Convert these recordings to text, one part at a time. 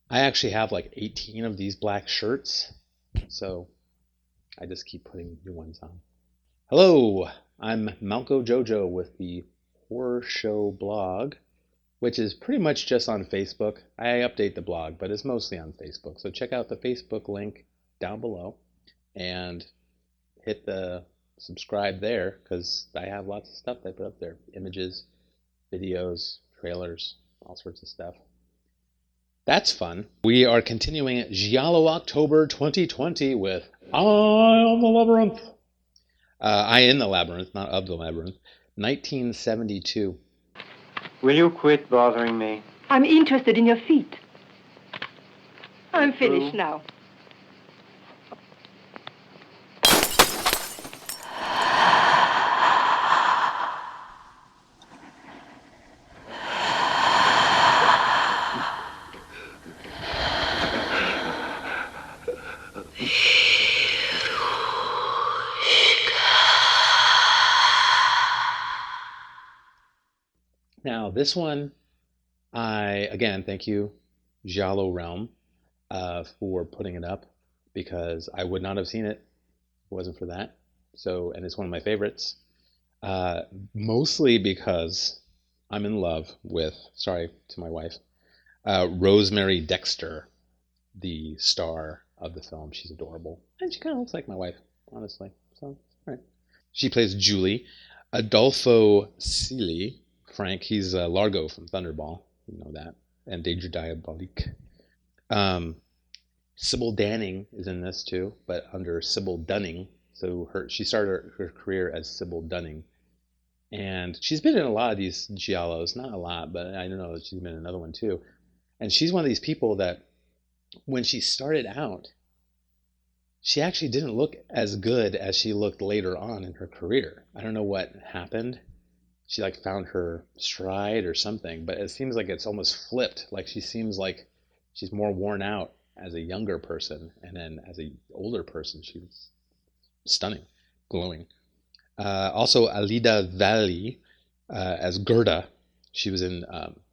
I actually have like 18 of these black shirts, so I just keep putting new ones on. Hello, I'm Malco Jojo with the Horror Show blog, which is pretty much just on Facebook. I update the blog, but it's mostly on Facebook. So check out the Facebook link down below and hit the subscribe there because I have lots of stuff that I put up there. Images, videos, trailers, all sorts of stuff. That's fun. We are continuing Gialloctober 2020 with Eye on the Labyrinth. I in the Labyrinth, not of the Labyrinth. 1972. Will you quit bothering me? I'm interested in your feet. I'm finished now. Now, this one, again, thank you, Giallo Realm, for putting it up because I would not have seen it if it wasn't for that. So, and it's one of my favorites, mostly because I'm in love with, sorry to my wife, Rosemary Dexter, the star of the film. She's adorable. And she kind of looks like my wife, honestly. So, all right. She plays Julie. Adolfo Celi, Frank, he's Largo from Thunderball, you know that, and Danger Diabolique. Sybil Danning is in this too, but under Sybil Dunning. So she started her career as Sybil Dunning, and she's been in a lot of these giallos, not a lot, but I know that she's been in another one too. And she's one of these people that, when she started out, she actually didn't look as good as she looked later on in her career. I don't know what happened. She like found her stride or something, but it seems like it's almost flipped. Like she seems like she's more worn out as a younger person, and then as an older person, she was stunning, glowing. Also, Alida Valli as Gerda. She was in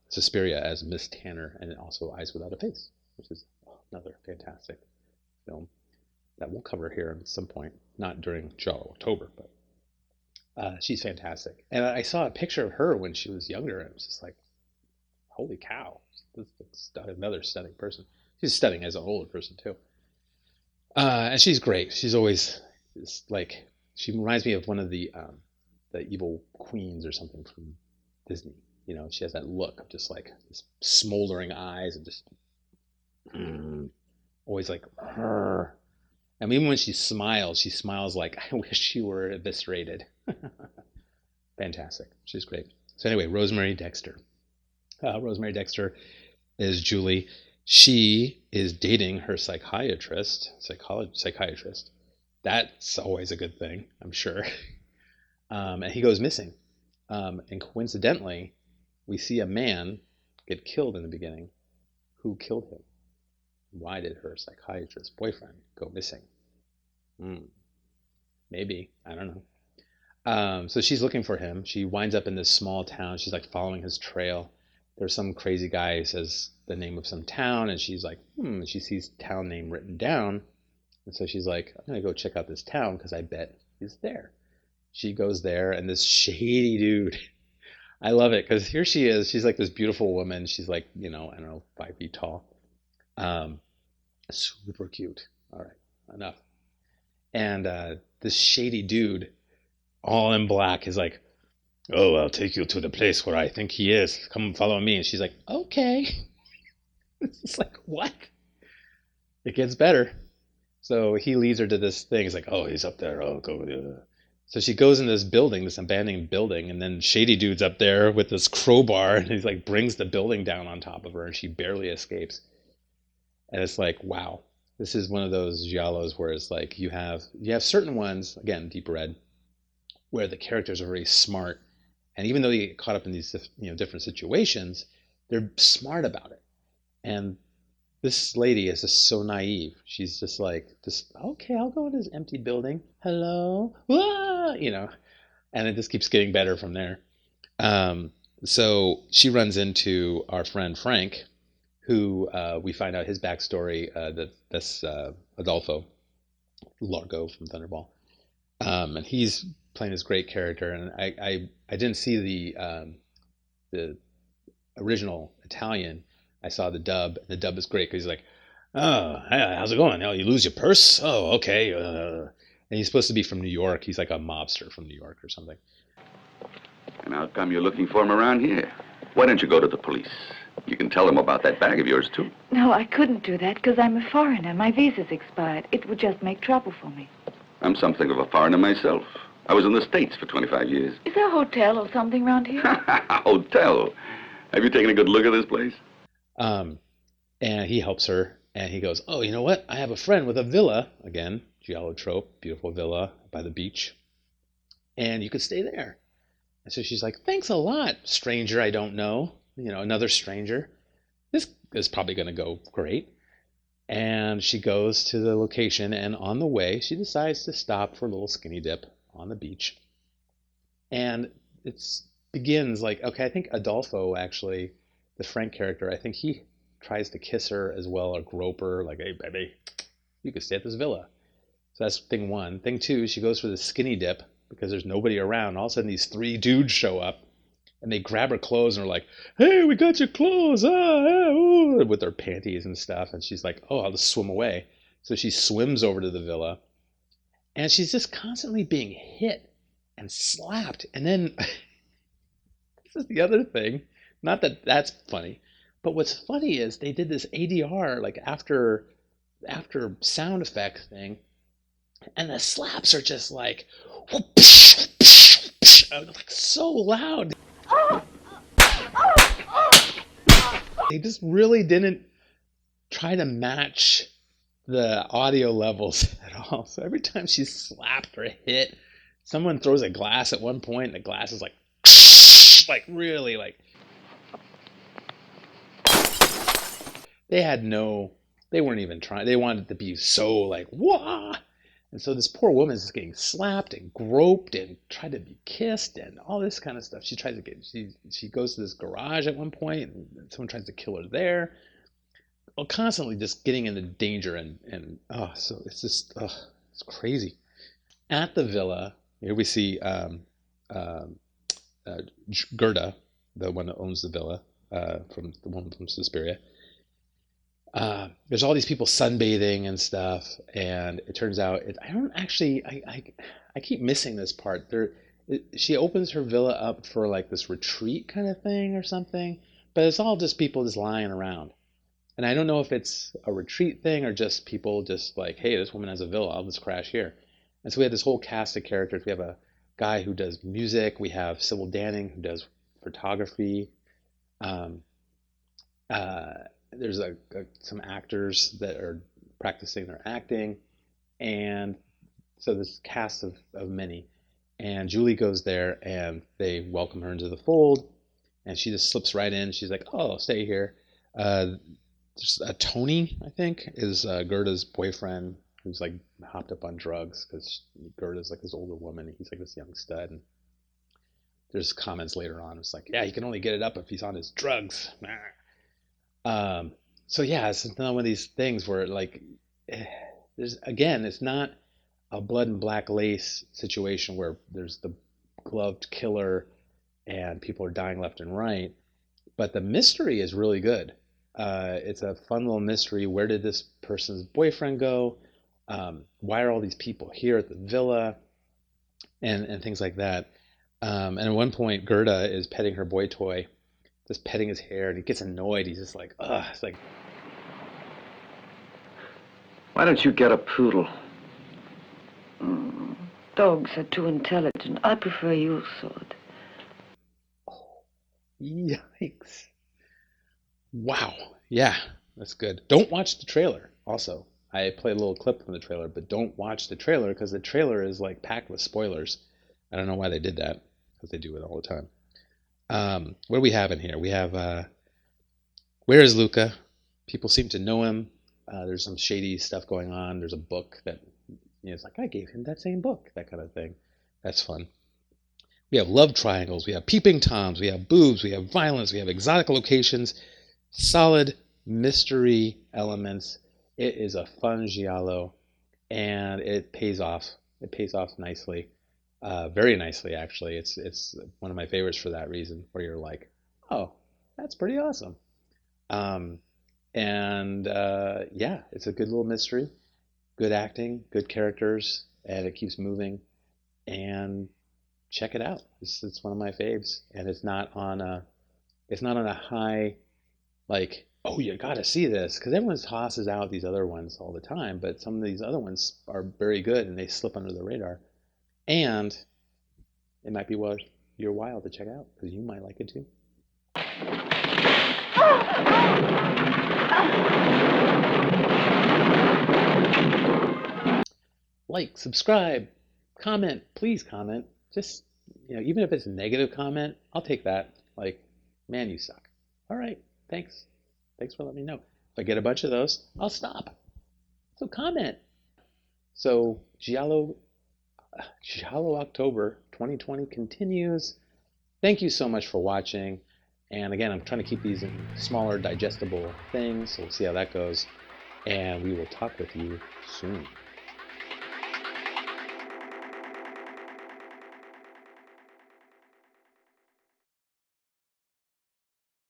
Suspiria as Miss Tanner, and also Eyes Without a Face, which is another fantastic film that we'll cover here at some point, not during Gialloctober, but she's fantastic. And I saw a picture of her when she was younger, and it was just like, holy cow, this is another stunning person. She's stunning as an older person too. And she's great. She's always like, she reminds me of one of the evil queens or something from Disney. You know, she has that look of just like this smoldering eyes and just always like her. And even when she smiles like, I wish you were eviscerated. Fantastic. She's great. So anyway, Rosemary Dexter. Rosemary Dexter is Julie. She is dating her psychiatrist. That's always a good thing, I'm sure. And he goes missing. And coincidentally, we see a man get killed in the beginning. Who killed him? Why did her psychiatrist boyfriend go missing? Maybe. I don't know. So she's looking for him. She winds up in this small town. She's like following his trail. There's some crazy guy who says the name of some town, and she's like, she sees town name written down. And so she's like, I'm going to go check out this town because I bet he's there. She goes there, and this shady dude, I love it because here she is. She's like this beautiful woman. She's like, I don't know, 5 feet tall. Super cute. All right, enough. And this shady dude, all in black, is like, oh, I'll take you to the place where I think he is. Come follow me. And she's like, okay. It's like, what? It gets better. So he leads her to this thing. He's like, oh, he's up there. Oh, go. So she goes in this building, this abandoned building, and then shady dude's up there with this crowbar, and he's like brings the building down on top of her, and she barely escapes. And it's like, wow, this is one of those giallos where it's like you have certain ones, again, Deep Red, where the characters are very smart, and even though they get caught up in these different situations, they're smart about it. And this lady is just so naive. She's just like, okay, I'll go in this empty building. Hello, and it just keeps getting better from there. So she runs into our friend Frank, who we find out his backstory. That's Adolfo Largo from Thunderball, and he's playing this great character. And I didn't see the original Italian. I saw the dub. The dub is great because he's like, "Oh, hey, how's it going? Oh, you lose your purse? Oh, okay." And he's supposed to be from New York. He's like a mobster from New York or something. And how come you're looking for him around here? Why don't you go to the police? You can tell them about that bag of yours, too. No, I couldn't do that because I'm a foreigner. My visa's expired. It would just make trouble for me. I'm something of a foreigner myself. I was in the States for 25 years. Is there a hotel or something around here? Hotel? Have you taken a good look at this place? And he helps her, and he goes, "Oh, you know what? I have a friend with a villa." Again, Giallo trope, beautiful villa by the beach. "And you could stay there." And so she's like, "Thanks a lot, stranger I don't know." Another stranger. This is probably going to go great. And she goes to the location, and on the way, she decides to stop for a little skinny dip on the beach. And it begins like, okay, I think Adolfo, actually, the Frank character, I think he tries to kiss her as well, or grope her, like, "Hey, baby, you could stay at this villa." So that's thing one. Thing two, she goes for the skinny dip because there's nobody around. All of a sudden, these three dudes show up, and they grab her clothes and are like, "Hey, we got your clothes," with their panties and stuff. And she's like, "Oh, I'll just swim away." So she swims over to the villa, and she's just constantly being hit and slapped. And then this is the other thing. Not that that's funny, but what's funny is they did this ADR like after sound effect thing, and the slaps are just like, like so loud. They just really didn't try to match the audio levels at all. So every time she's slapped or hit, someone throws a glass at one point, and the glass is like really like. They weren't even trying. They wanted it to be so like, wah! And so this poor woman is getting slapped and groped and tried to be kissed and all this kind of stuff. She goes to this garage at one point, and someone tries to kill her there. Well, constantly just getting into danger so it's just it's crazy. At the villa, here we see Gerda, the one that owns the villa, from the woman from Suspiria. There's all these people sunbathing and stuff, and it turns out I keep missing this part. She opens her villa up for like this retreat kind of thing or something, but it's all just people just lying around. And I don't know if it's a retreat thing or just people just like, "Hey, this woman has a villa, I'll just crash here." And so we have this whole cast of characters. We have a guy who does music. We have Sybil Danning who does photography. There's some actors that are practicing their acting, and so this cast of many. And Julie goes there, and they welcome her into the fold, and she just slips right in. She's like, "Oh, I'll stay here." Tony, I think, is Gerda's boyfriend, who's like hopped up on drugs because Gerda's like this older woman. He's like this young stud. And there's comments later on. It's like, "Yeah, he can only get it up if he's on his drugs." So yeah, it's another one of these things where like, it's not a blood and black lace situation where there's the gloved killer and people are dying left and right, but the mystery is really good. It's a fun little mystery. Where did this person's boyfriend go? Why are all these people here at the villa? And things like that. And at one point, Gerda is petting her boy toy, just petting his hair, and he gets annoyed. He's just like, ugh. It's like, Why don't you get a poodle? Dogs are too intelligent. I prefer your sort. yikes. Wow. Yeah, that's good. Don't watch the trailer. Also, I played a little clip from the trailer, but don't watch the trailer because the trailer is like packed with spoilers. I don't know why they did that, because they do it all the time. What do we have in here? We have where is Luca? People seem to know him. There's some shady stuff going on. There's a book that it's like, I gave him that same book, that kind of thing. That's fun. We have love triangles, we have peeping toms, we have boobs, we have violence, we have exotic locations, solid mystery elements. It is a fun giallo, and it pays off. It pays off nicely, very nicely actually. It's one of my favorites for that reason, where you're like, oh, that's pretty awesome. Um, and yeah, it's a good little mystery, good acting, good characters, and it keeps moving. And check it out. It's one of my faves, and it's not on a high like, oh, you got to see this, because everyone tosses out these other ones all the time, but some of these other ones are very good and they slip under the radar, and it might be worth your while to check out because you might like it too. Like, subscribe, comment, please comment. Just, even if it's a negative comment, I'll take that. Like, man, you suck. All right, thanks. Thanks for letting me know. If I get a bunch of those, I'll stop. So comment. So GIALLOctober 2020 continues. Thank you so much for watching. And again, I'm trying to keep these in smaller, digestible things. So we'll see how that goes. And we will talk with you soon.